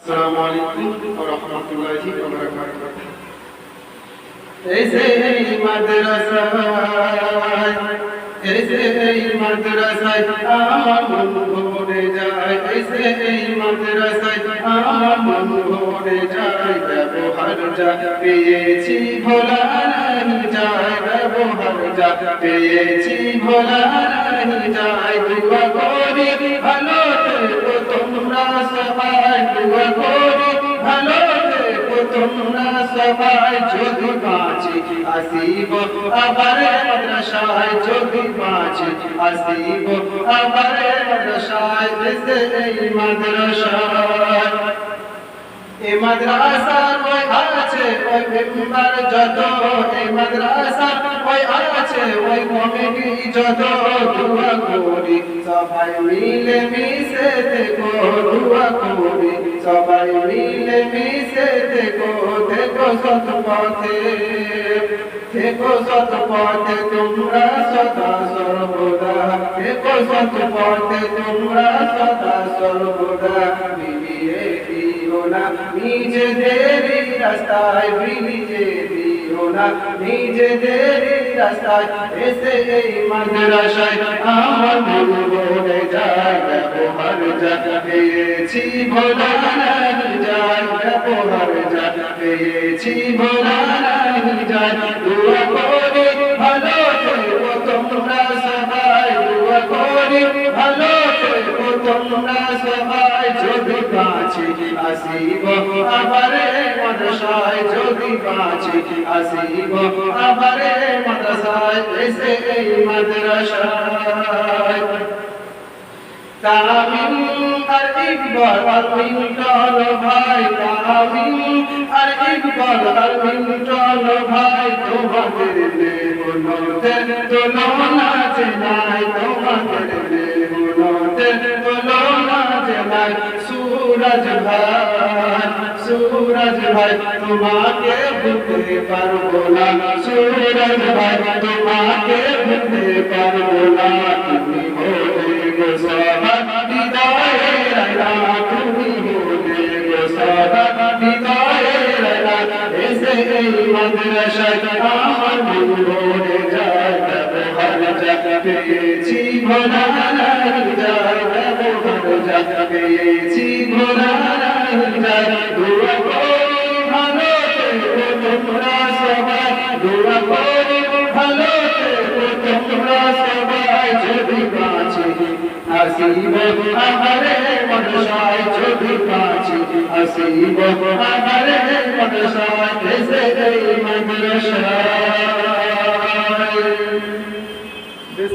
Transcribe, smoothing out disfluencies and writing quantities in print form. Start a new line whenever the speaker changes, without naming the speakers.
আসসালামু আলাইকুম ওয়া রাহমাতুল্লাহি ওয়া বারাকাতুহু। এই মাদ্রাসায় আমার মন ভরে যায়, এই মাদ্রাসায় আমার মন ভরে যায়। ব্যবহার যা পেয়েছি ভোলা নাই যায়, ব্যবহার যা পেয়েছি ভোলা নাই যায়। দুআ করি ভালো থেকো তোমরা সবাই, দুআ করি ভালো থেকো তোমরা সবাই। যদি বাঁচি আসিব আবার মাদ্রাসায়, যদি বাঁচি আসিব আবার মাদ্রাসায়। এই মাদ্রাসায় এই মাদ্রাসার ওই আছে ওই মেম্বার যত, এই মাদ্রাসার ওই আছে ওই কমিটি যত। দুআ করি সবাই মিলে মিশে থেকো, দুআ করি সবাই মিলে মিশে থেকো। থেকো সৎ পথে, থেকো সৎ পথে তোমরা সদা সর্বদা, থেকো সৎ পথে তোমরা সদা সর্বদা। মিলিয়ে দিও না নিজেদের রাস্তায়, মিলিয়ে দিও না নিজেদের রাস্তায়। এসে এই মাদ্রাসায় আমার মন ভরে যায়, ব্যবহার যা পেয়েছি ভোলা নাই যায়, ব্যবহার যা পেয়েছি ভোলা নাই যায়। দুআ করি ভালো থেকো তোমরা সবাই, দুআ করি ভালো থেকো তোমরা সবাই। যদি বাঁচি আসিব আবার মাদ্রাসায়, যদি বাঁচি আসিব আবার মাদ্রাসায়। এসে এই মাদ্রাসায় তামিম আর ইকবাল আর মিল্টন ভাই, তামিম আর ইকবাল আর মিল্টন ভাই। তোমাদের মেহনতের তুলনা যে নাই, তোমাদের মেহনতের তুলনা যে নাই। সুরজ ভাই, সুরজ ভাই তোমাকে ভুলতে পারবো না, সুরজ ভাই তোমাকে ভুলতে পারবো না। তুমি হলে গো সাহাব হৃদয়ের আয়না, তুমি হলে গো সাহাব হৃদয়ের আয়না। এসে এই মাদ্রাসায় আমার মন ভরে যায়, ব্যবহার যা পেয়েছি ভোলা নাই যায়, ব্যবহার যা পেয়েছি ভোলা নাই যায়। দুআ করি ভালো থেকো তোমরা সবাই, দুআ করি ভালো থেকো তোমরা সবাই। যদি বাঁচি আসিব আবার মাদ্রাসায়, যদি বাঁচি আসিব আবার মাদ্রাসায়। এসে এই মাদ্রাসায়।